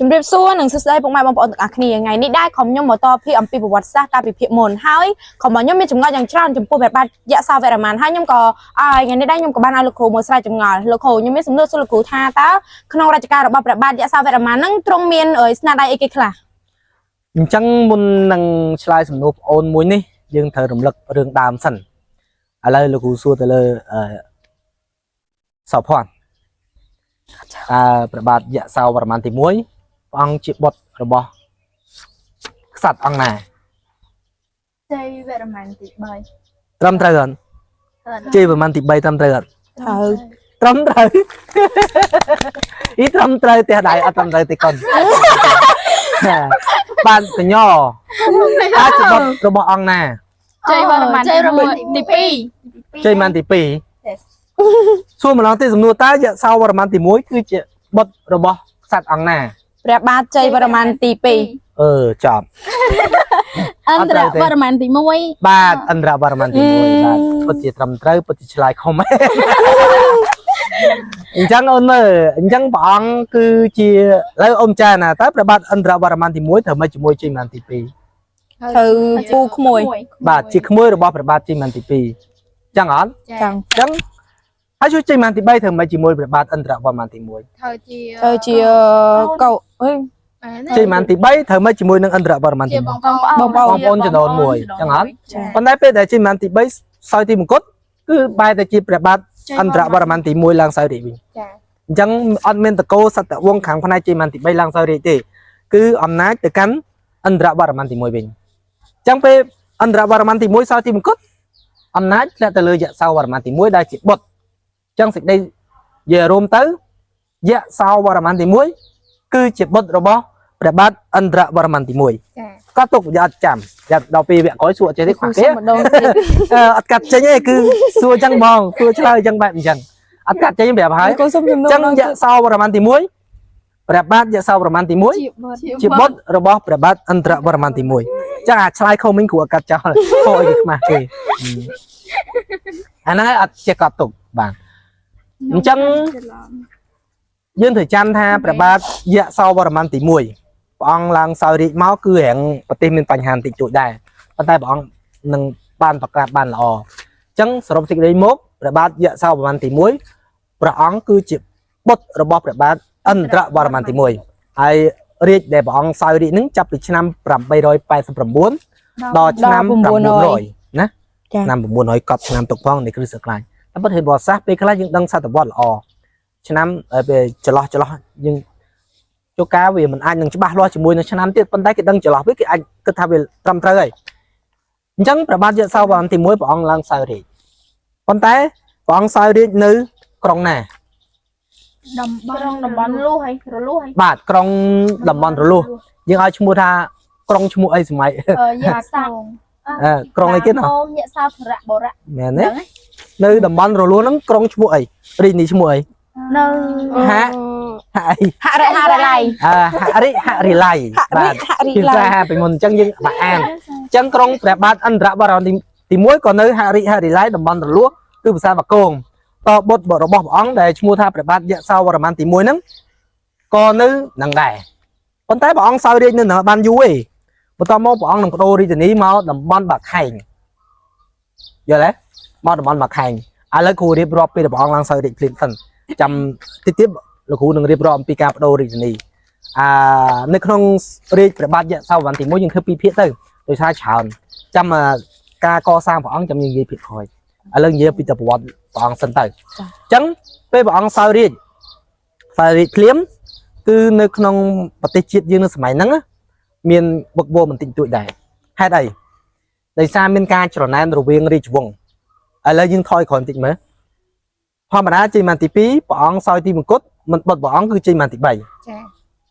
ជំរាបសួរនឹងសួស្តីពុកម៉ែបងប្អូនទាំងអស់គ្នាថ្ងៃនេះដែរខ្ញុំខ្ញុំមកតពីអំពីប្រវត្តិសាស្ត្រកាលពីភាគមុនហើយខ្ញុំមានចម្ងល់យ៉ាងច្រើនចំពោះព្រះបាទយក្សសាវរ្ម័នហើយខ្ញុំក៏ថ្ងៃនេះដែរខ្ញុំក៏បានឲ្យលោកគ្រូមកស្រាវចម្ងល់លោកគ្រូខ្ញុំមានសំណួរសួរលោកគ្រូថាតើក្នុងរជ្ជកាលរបស់ព្រះបាទយក្សសាវរ្ម័នហ្នឹងទ្រង់មានស្នាដៃអីគេខ្លះអញ្ចឹងមុននឹងឆ្លើយសំណួរបងអូនមួយនេះយើងត្រូវរំលឹករឿងដើមសិនឥឡូវលោកគ្រូសួរទៅលើសោភ័ណ្ឌព្រះបាទយក្សសាវរ្ម័នទី1ព្រះអង្គជាបុត្ររបស់ក្សត្រអង្គណាជ័យវរ្ម័នទី3ត្រឹមត្រូវអត់ជ័យវរ្ម័នទី3ត្រឹមត្រូវអត់ត្រូវត្រឹមត្រូវត្រឹមត្រូវផ្ទះដៃអត់ត្រឹមត្រូវទេកូនបានកញ្ញអាចជាបុត្ររបស់អង្គណាជ័យវរ្ម័នទី2ជ័យវរ្ម័នទី2សួរម្ដងទីសំណួរតើយក្សសាវរ្ម័នទី1គឺជាបុត្ររបស់ក្សត្រអង្គណាព្រះបាទជ័យវរ្ម័នទី2ចប់ឥន្ទ្រវរ្ម័នទី1បាទឥន្ទ្រវរ្ម័នទី1បាទពិតជាត្រឹមត្រូវពិតជាឆ្លើយខុសមែនអញ្ចឹងអូនមើលអញ្ចឹងព្រះអង្គគឺជាឥឡូវអូនចាណាតើព្រះបាទឥន្ទ្រវរ្ម័នទី1ត្រូវមកជាមួយជ័យវរ្ម័នទី2ត្រូវពូក្មួយបាទជាក្មួយរបស់ព្រះបាទជ័យវរ្ម័នទី2អញ្ចឹងអត់ចឹងហើយជួយជ័យវរ្ម័នទី3ត្រូវមកជាមួយព្រះបាទឥន្ទ្រវរ្ម័នទី1ត្រូវជាកោជ័យវរ្ម័នទី3ត្រូវមកជាមួយនឹងឥន្ទ្រវរ្ម័នទី1បងប្អូនចំនួន1អញ្ចឹងអត់ប៉ុន្តែពេលដែលជ័យវរ្ម័នទី3សោយទីមង្គតគឺបែរទៅជាព្រះបាទឥន្ទ្រវរ្ម័នទី1ឡើងសោយរាជវិញអញ្ចឹងអត់មានតកោសតវង្សខាងផ្នែកជ័យវរ្ម័នទី3ឡើងសោយរាជទេគឺអំណាចទៅកាន់ឥន្ទ្រវរ្ម័នទី1វិញអញ្ចឹងពេលឥន្ទ្រវរ្ម័នទី1សោយទីមង្គតអំណាចធ្លាក់ទៅលើយក្សសាវរ្ម័នទី1ដែលជាបុត្រអញ្ចឹងសេចក្តីនិយាយរួមទៅយក្សសាវរ្ម័នទី1គឺជាបុត្ររបស់ព្រះបាទឥន្ទ្រវរ្ម័នទី1ក៏ទុកយកអត់ចាំដល់ពេលវគ្គក្រោយសួរអត់ចេះទេខ្វះគេអត់កាត់ចេញទេគឺសួរអញ្ចឹងបងសួរឆ្លើយអញ្ចឹងបែបអញ្ចឹងអត់កាត់ចេញប្រាប់ហើយអញ្ចឹងយក្សសាវរ្ម័នទី1ព្រះបាទយក្សសាវរ្ម័នទី1ជាបុត្ររបស់ព្រះបាទឥន្ទ្រវរ្ម័នទី1អញ្ចឹងអាឆ្លើយខុសមិញគ្រូអត់កាត់ចោលខុសអីគេខ្មាស់ទេអាហ្នឹងអត់ចេះកាត់ទុកបាទអញ្ចឹងយើងត្រូវចាំថាព្រះបាទយក្សសាវរ្ម័នទី1ព្រះអង្គឡើងសោយរាជមកគឺរាងប្រទេសមានបញ្ហាបន្តិចតួចដែរប៉ុន្តែព្រះអង្គនឹងបានប្រកាសបានល្អអញ្ចឹងសរុបសេចក្តីមកព្រះបាទយក្សសាវរ្ម័នទី1ព្រះអង្គគឺជាបុត្ររបស់ព្រះបាទឥន្ទ្រវរ្ម័នទី1ហើយរាជដែលព្រះអង្គសោយរាជនឹងចាប់ពីឆ្នាំ889ដល់ឆ្នាំ900ណាឆ្នាំ900កប់ឆ្នាំទុកផងនៃគ្រិស្តសករាជតែពិតហេតុបរិសាសពេលខ្លះយើងដឹងសតវត្សល្អឆ្នាំពេលចន្លោះយើងជួការវាមិនអាចនឹងច្បាស់លាស់ជាមួយនឹងឆ្នាំទៀតប៉ុន្តែគេដឹងចន្លោះវាគេអាចគិតថាវាត្រឹមត្រូវហើយអញ្ចឹងព្រះបាទយក្សសាវរ្ម័នទី1ព្រះអង្គឡើងសោយរាជប៉ុន្តែព្រះអង្គសោយរាជនៅក្រុងណាតំបន់រលួសហើយបាទក្រុងតំបន់រលួសយើងឲ្យឈ្មោះថាក្រុងឈ្មោះអីសម័យយក្សសាក្រុងអីគេណាយក្សសាធរៈបរៈមែនទេនៅតំបន់រលួសហ្នឹងក្រុងឈ្មោះអីរាជនីឈ្មោះអីនៅហរិឡៃបាទភាសាពីមុនអញ្ចឹងយើងបានអានអញ្ចឹងក្រុងព្រះបាទឥន្ទ្រវរ្ម័នទី1ក៏នៅហរិឡៃតំបន់រលួសគឺភាសាបាគងតបុត្ររបស់ព្រះអង្គដែលឈ្មោះថាព្រះបាទយក្សសាវរ្ម័នទី1ហ្នឹងក៏នៅនឹងដែរប៉ុន្តែព្រះអង្គសោយរាជនៅបានយូរឯងបន្តមកព្រះអង្គនឹងបដូររាជធានីមកតំបន់បាខែងយល់ទេមកតំបន់បាខែងឥឡូវគ្រូរៀបរាប់ពីព្រះអង្គឡើងសោយរាជភ្លាមសិនចាំតិចទៀតលោកគ្រូនឹងរៀបរាប់អំពីការបដូររាជធានីនៅក្នុងរាជព្រះបាទយក្សសាវរ្ម័នទី1យើងធ្វើ2ភាគទៅដោយសារច្រើនចាំការកសាងព្រះអង្គចាំយើងនិយាយភាគក្រោយឥឡូវនិយាយពីប្រវត្តិព្រះអង្គសិនទៅអញ្ចឹងពេលព្រះអង្គសោយរាជភ្លាមគឺនៅក្នុងប្រទេសជាតិយើងនៅសម័យហ្នឹងមានវឹកវរបន្តិចតួចដែរហេតុអីដោយសារមានការច្រណែនរវាងរាជវង្សឥឡូវយើងថយក្រោយបន្តិចមើលធម្មតាជ័យវរ្ម័នទី2ព្រះអង្គសោយទីមង្គតមិនបុត្រព្រះអង្គគឺជ័យវរ្ម័នទី3ចា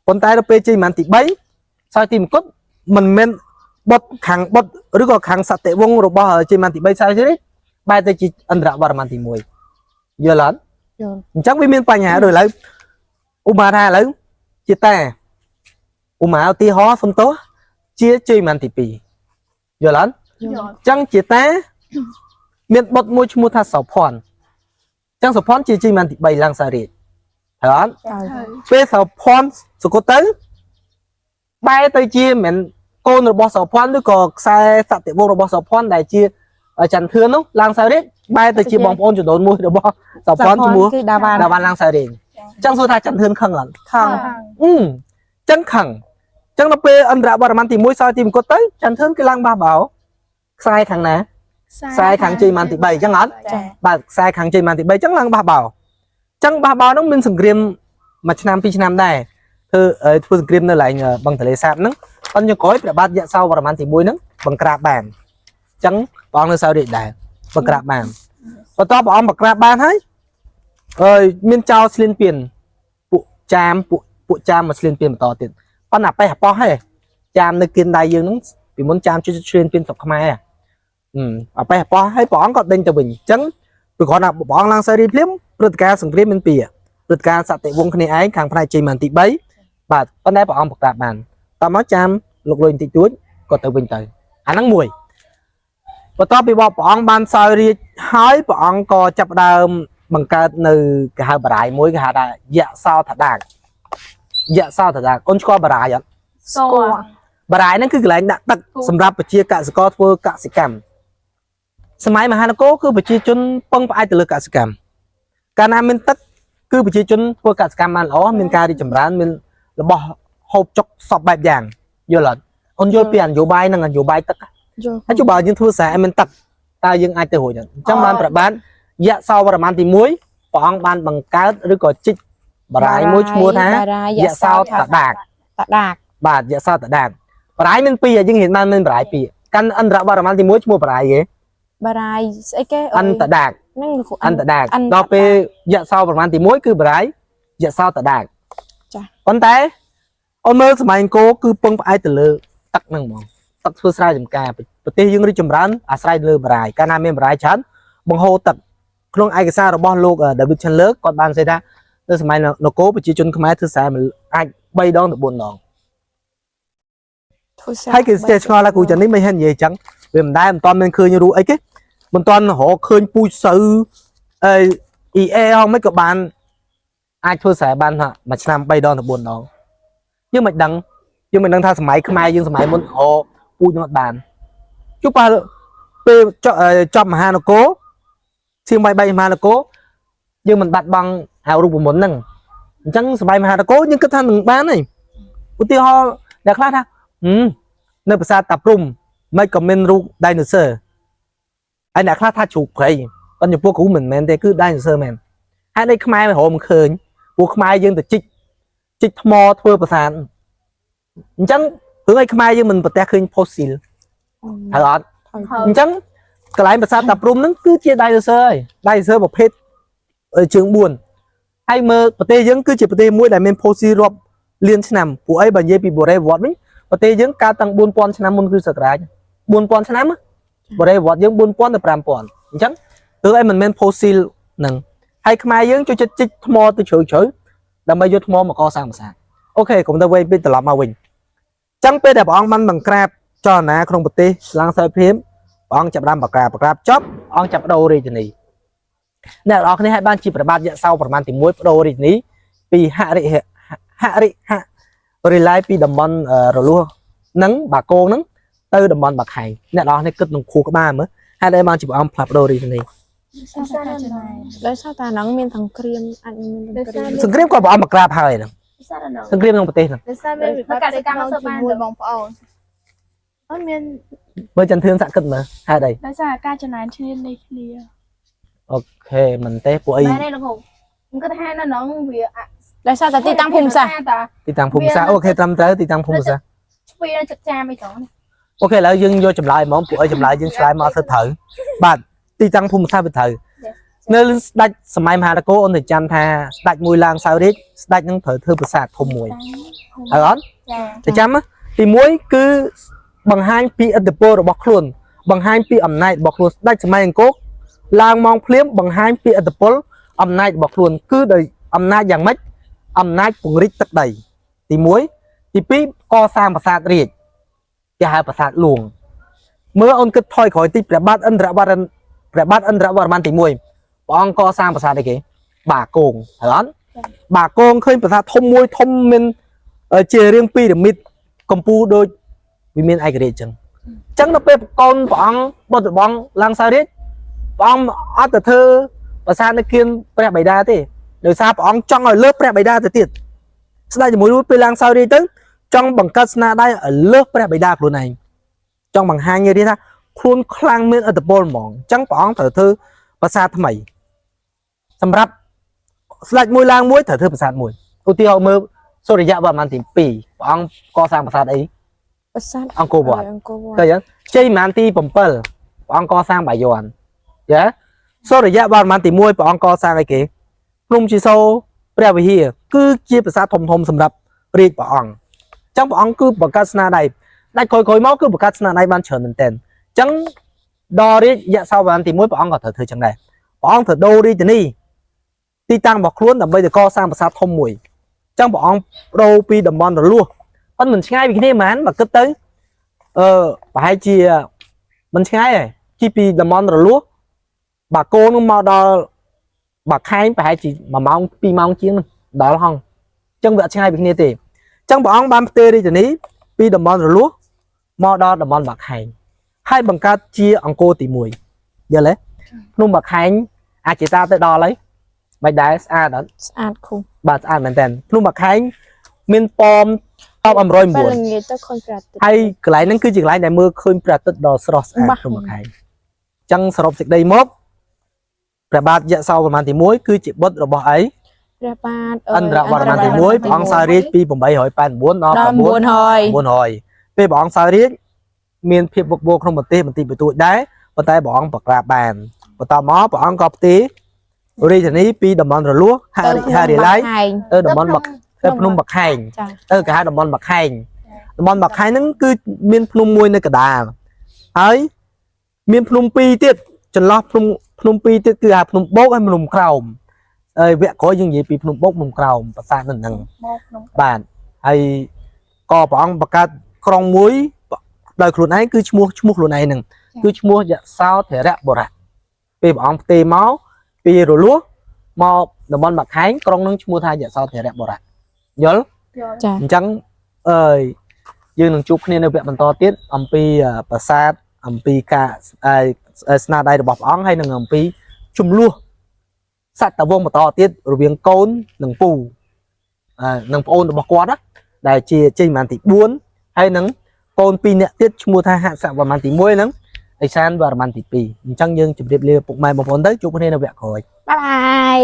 ប៉ុន្តែដល់ពេលជ័យវរ្ម័នទី3សោយទីមង្គតមិនមែនបុត្រខាងបុត្រឬក៏ខាងសតិវង្សរបស់ជ័យវរ្ម័នទី3សោយទេបែរទៅជាឥន្ទ្រវរ្ម័នទី1យល់អត់អញ្ចឹងវាមានបញ្ហាដូចឥឡូវឧបមាថាឥឡូវជាតាឧបមាឧទាហរណ៍សំទោសជាជ័យវរ្ម័នទី2យល់អត់អញ្ចឹងជាតាមានបុត្រមួយឈ្មោះថាសោភ័ណ្ឌអញ្ចឹងសោភ័ណ្ឌជាជ័យវរ្ម័នទី3ឡើងសោយរាជ Hả? Bây giờ phone số có tới bay tới chia mình côn rồi bỏ sầu phòn đứa có sai sạch tiệm vô rồi bỏ sầu phòn đại chia ở chăn thưa nó lang sao đấy bay tới chia bóng ôn cho đốn môi rồi bỏ sầu phòn cho mua đào ban lang sao đến chẳng số tha chăn thưa khăng lận ខឹង ចឹងខឹងចឹងដល់ពេលអន្តរបរមានទី1សល់ទី1គាត់ទៅចន្ទធឿនគឺឡើងបះបោខ្សែខាងណាខ្សែខាងជ័យមានទី3ចឹងអត់បាទខ្សែខាងជ័យមានទី3ចឹងឡើងបះបោចឹងបះបោនោះមានសង្គ្រាមមួយឆ្នាំ2ឆ្នាំដែរធ្វើសង្គ្រាមនៅឡើងបឹងទលេសាបហ្នឹងអញ្ចឹងក្រោយព្រះបាទយៈសោវរ្ម័នទី1ហ្នឹងបង្ក្រាបបានចឹងព្រះអង្គនៅសោយរាជដែរបង្ក្រាបបានបន្ទាប់ព្រះអង្គបង្ក្រាបបានហើយមានចោលស្លៀនពៀនពួកចាមពួកចាមមកស្លៀនពៀនបន្តទៀតប៉ុន្តែបេះបោះហេចាមនៅគៀនដៃយើងហ្នឹងពីមុនចាមជួយស្លៀនពៀនស្រុកខ្មែរអាបេះបោះហើយព្រះអង្គក៏ដេញទៅវិញអញ្ចឹងព្រោះគាត់ថាព្រះអង្គឡើងសេរីភ្លាមព្រឹត្តិការណ៍សង្គ្រាមមានពីរព្រឹត្តិការណ៍សតិវង្សគ្នាឯងខាងផ្នែកជ័យមានទី3បាទប៉ុន្តែព្រះអង្គបង្ក្រាបបានតមកចាមលោកលុយបន្តិចតួចក៏ទៅវិញទៅអាហ្នឹងមួយបន្ទាប់ពីព្រះអង្គបានសោយរាជហើយព្រះអង្គក៏ចាប់ដើមបង្កើតនៅគេហៅបរាយមួយគេហៅថាយៈសោថដាកអូនស្គាល់បរាយអត់ ស្គាល់ បរាយហ្នឹងគឺកន្លែងដាក់ទឹកសម្រាប់ប្រជាកសិករធ្វើកសិកម្មសម័យមហានគរគឺប្រជាជនពឹងផ្អែកទៅលើកសិកម្មកាលណាមានទឹកគឺប្រជាជនធ្វើកសិកម្មបានល្អមានការរីកចម្រើនមានរបស់ហូបចុកសពបែបយ៉ាងយល់អត់អូនយល់ពីនយោបាយហ្នឹងនយោបាយទឹកហើយជួបបើយើងធ្វើស្រែឲ្យមានទឹកតើយើងអាចទៅរួចអត់អញ្ចឹងបានប្របាទយៈសោវរ្ម័នទី1ព្រះអង្គបានបង្កើតឬក៏ជីកបរាយមួយឈ្មោះថាយៈសោតដាកបាទយៈសោតដាកបរាយមានពីរយើងហ៊ានបានមានបរាយពីរកាន់អន្តរបរមានទី1ឈ្មោះបរាយគេ បារាយស្អីគេ អន្តដាក ហ្នឹង អន្តដាកដល់ពេលយៈសោប្រមាណទី1គឺបរាយយៈសោតដាក ចា៎ ប៉ុន្តែអូនមើលសម័យអង្គរគឺពឹងផ្អែកទៅលើទឹកហ្នឹងហ្មងទឹកធ្វើស្រែចម្ការប្រទេសយើងរីកចម្រើនអាស្រ័យលើបរាយកាលណាមានបរាយច្រើនបង្ហូរទឹកក្នុងឯកសាររបស់លោក David Chandler គាត់បាននិយាយថានៅសម័យនគរប្រជាជនខ្មែរធ្វើស្រែអាច3ដងទៅ4ដងហើយគេស្ទើរឆ្ងល់ថាគ្រូចាន់នេះមិនហ៊ាននិយាយអញ្ចឹងវាមិនដែរមិនតាន់មានឃើញរូអីគេមិនតាន់រកឃើញពូជស្រូវEA ហងមិនក៏បានអាចធ្វើស្រែបានថាមួយឆ្នាំ3ដងទៅ4ដងយើងមិនដឹងថាសម័យខ្មែរយើងសម័យមុនរកពូជនោះអត់បានជួបពេលចប់មហានគរសៀង3មហានគរយើងមិនបាត់បង់អារូបមន្តហ្នឹងអញ្ចឹងសម័យមហានគរយើងគិតថានឹងបានហើយឧទាហរណ៍អ្នកខ្លះថានៅប្រាសាទតាព្រំមិនក៏មានរូបដៃណូស័រហើយអ្នកខ្លះថាជ្រូកព្រៃប៉ុន្តែចំពោះគ្រូមិនមែនទេគឺដៃណូស័រមែនហើយនៅខ្មែរមិនរកមិនឃើញពួកខ្មែរយើងទៅជីកថ្មធ្វើប្រាសាទអញ្ចឹងរឿងឲ្យខ្មែរយើងមិនប្រទះឃើញផូស៊ីលហើយអត់អញ្ចឹងកន្លែងប្រាសាទតាព្រំហ្នឹងគឺជាដៃណូស័រហើយដៃណូស័រប្រភេទជើង4ហើយមើលប្រទេសយើងគឺជាប្រទេសមួយដែលមានផូស៊ីលរាប់លានឆ្នាំពួកអីបើនិយាយពីបុរេវត្តវិញប្រទេសយើងកើតតាំង4000ឆ្នាំមុនគ្រិស្តសករាជ4000ឆ្នាំបរិវត្តយើង4000ទៅ5000អញ្ចឹងទើបឲ្យមិនមែនផូស៊ីលហ្នឹងហើយខ្មែរយើងចូលចិត្តជីកថ្មទៅជ្រៅដើម្បីយកថ្មមកកសាងប្រាសាទអូខេកុំទៅវិញពីត្រឡប់មកវិញអញ្ចឹងពេលដែលព្រះអង្គបានបង្ក្រាបចលនាក្នុងប្រទេសឡើងសោយព្រាមព្រះអង្គចាប់ដើមបង្ក្រាបចប់អង្គចាប់បដូររាជធានីអ្នកនរគ្នាឲ្យបានជាប្របាទយៈសោប្រមាណទី1បដូររាជធានីពីហរិឡាយពីតំបន់រលួសហ្នឹងបាគងហ្នឹងទៅតំបន់បាខែងអ្នកនរនេះគិតនឹងខួរក្បាលមើលហើយដែលបានជាព្រះអង្គផ្លាស់ប្ដូររាជធានី ដោយសារតែហ្នឹងមានសង្គ្រាមអាចមាន សង្គ្រាមក៏ព្រះអង្គបង្ក្រាបហើយហ្នឹងសង្គ្រាមក្នុងប្រទេសហ្នឹង ដោយសារមានវិបត្តិកសិកម្មជាមួយបងប្អូនអត់មាន មើលចន្ទធឿនសាក់គិតមើលហេតុអី ដោយសារការចំណាយឈ្នានីសគ្នា អូខេមិនទេពួកអី មែនទេលោកគ្រូខ្ញុំគិតថានៅក្នុងវា ដោយសារតែទីតាំងភូមិសាស្ត្រ ទីតាំងភូមិសាស្ត្រអូខេត្រឹមត្រូវទីតាំងភូមិសាស្ត្រ ស្ពីនៅចិត្តចាមអីចឹង អូខេឥឡូវយើងយកចម្លើយហ្មងពួកអីចម្លើយយើងឆ្លើយមកធ្វើត្រូវបាទទីតាំងភូមិសាស្ត្រវាត្រូវនៅស្ដេចសម័យមហានគរអូនទៅចាំថាស្ដេចមួយឡើងសោយរាជស្ដេចនឹងត្រូវធ្វើប្រាសាទធំមួយហើយអត់ទៅចាំទី1គឺបង្ហាញពីឥទ្ធិពលរបស់ខ្លួនបង្ហាញពីអំណាចរបស់ខ្លួនស្ដេចសម័យអង្គរឡើងមកភ្លាមបង្ហាញពីឥទ្ធិពលអំណាចរបស់ខ្លួនគឺដោយអំណាចយ៉ាងម៉េចអំណាចពង្រីកទឹកដីទី1ទី2កសាងប្រាសាទរាជគេហៅប្រាសាទលួងមើលអូនគិតថយក្រោយទីព្រះបាទឥន្ទ្រវរ្ម័នទី1ព្រះអង្គកសាងប្រាសាទអីគេបាគងហើយអត់បាគងឃើញប្រាសាទធំមួយធំមានជារាងពីរ៉ាមីត កំពូដូចវិមានឯករាជ្យចឹងចឹងដល់ពេលកូនព្រះអង្គបុត្របងឡើងសោយរាជព្រះអង្គអត់ទៅធ្វើប្រាសាទនៅគៀនព្រះបិតាទេដោយសារព្រះអង្គចង់ឲ្យលើសព្រះបិតាទៅទៀតស្ដេចជាមួយពេលឡើងសោយរាជទៅចង់បង្កើតស្នាដៃឲ្យលើសព្រះបិតាខ្លួនឯងចង់បង្ហាញឲ្យរៀនថាខ្លួនខ្លាំងមានឥទ្ធិពលហ្មងអញ្ចឹងព្រះអង្គត្រូវធ្វើប្រាសាទថ្មីសម្រាប់ស្ដេចមួយឡើងមួយត្រូវធ្វើប្រាសាទមួយឧទាហរណ៍មើលសូរិយវរ្ម័នទី2ព្រះអង្គកសាងប្រាសាទអី ប្រាសាទ អង្គរវត្ត អង្គរវត្ត ឃើញអញ្ចឹងជ័យវរ្ម័នទី7ព្រះអង្គកសាងបាយ័នចាសូរិយវរ្ម័នទី1ព្រះអង្គកសាងអីគេភ្នំជីសូរព្រះវិហារគឺជាប្រាសាទធំៗសម្រាប់រាជព្រះអង្គអញ្ចឹងព្រះអង្គគឺបង្កើតស្នាដៃដាច់ក្រោយៗមកគឺបង្កើតស្នាដៃបានច្រើនមែនទែនអញ្ចឹងដល់រាជយសោវរ្ម័នទី1ព្រះអង្គក៏ត្រូវធ្វើចឹងដែរព្រះអង្គត្រូវដូររាជធានីទីតាំងរបស់ខ្លួនដើម្បីទៅកសាងប្រាសាទធំមួយអញ្ចឹងព្រះអង្គដូរពីតំបន់រលួសប៉ុន្តែមិនឆ្ងាយពីគ្នាហ្មងបើគិតទៅប្រហែលជាមិនឆ្ងាយទេជីពីតំបន់រលួសបាគោនឹងមកដល់បាខែងប្រហែលជា1ម៉ោង2ម៉ោងជាងដល់ហងអញ្ចឹងវាអត់ឆ្ងាយពីគ្នាទេអញ្ចឹងព្រះអង្គបានផ្ទេររាជធានីពីតំបន់រលួសមកដល់តំបន់បាខែងហើយបង្កើតជាអង្គរទី1យល់ទេភ្នំបាខែងអាចជាតាទៅដល់ហើយមិនដែរស្អាតអត់ ស្អាតគូ បាទស្អាតមែនតើភ្នំបាខែងមានប៉មតប109 ពេលល្ងាចទៅខុនប្រាក់ ហើយកន្លែងហ្នឹងគឺជាកន្លែងដែលមើលឃើញព្រះអាទិត្យដ៏ស្រស់ស្អាតក្នុងមួយខែអញ្ចឹងសរុបសេចក្តីមកព្រះបាទយសោវរ្ម័នទី1គឺជាបុត្ររបស់អី ព្រះបាទ ឥន្ទ្រវរ្ម័នទី1ព្រះអង្គសោយរាជពី889ដល់ ដល់900 900ពេលព្រះអង្គសោយរាជមានភាពវឹកវរក្នុងប្រទេសបន្តិចបន្តួចដែរប៉ុន្តែព្រះអង្គប្រក្រាបបានបន្តមកព្រះអង្គក៏ផ្ទេររាជធានីពីតំបន់រលួសហារីឡៃទៅតំបន់ទៅភ្នំបាខែង ចា ទៅគេហៅតំបន់បាខែងតំបន់បាខែងហ្នឹងគឺមានភ្នំមួយនៅកណ្ដាលហើយមានភ្នំ2ទៀតចន្លោះភ្នំ2ទៀតគឺហៅភ្នំបោកហើយភ្នំក្រោមហើយវគ្គក្រោយយើងនិយាយពីភ្នំបោកភ្នំក្រោមប្រាសាទហ្នឹង មកក្នុង បាទហើយក៏ព្រះអង្គបង្កើតក្រុងមួយដោយខ្លួនឯងគឺឈ្មោះខ្លួនឯងហ្នឹងគឺឈ្មោះយសោធរៈបុរៈពេលព្រះអង្គផ្ទេរមកពីរលួសមកតំបន់បាខែងក្រុងហ្នឹងឈ្មោះថាយសោធរៈបុរៈយល់ ចា អញ្ចឹងយើងនឹងជួបគ្នានៅវគ្គបន្តទៀតអំពីប្រាសាទអំពីការស្នាដៃរបស់ព្រះអង្គហើយនឹងអំពីជំលោះសត្វតវងបន្តទៀតរវាងកូននិងពូនឹងប្អូនរបស់គាត់ណាដែលជាជ័យវរ្ម័នទី4ហើយនឹងកូន2នាក់ទៀតឈ្មោះថាហសវរ្ម័នទី1ហ្នឹងឥសានវរ្ម័នទី2អញ្ចឹងយើងជម្រាបលាពុកម៉ែបងប្អូនទៅជួបគ្នានៅវគ្គក្រោយ បាយបាយ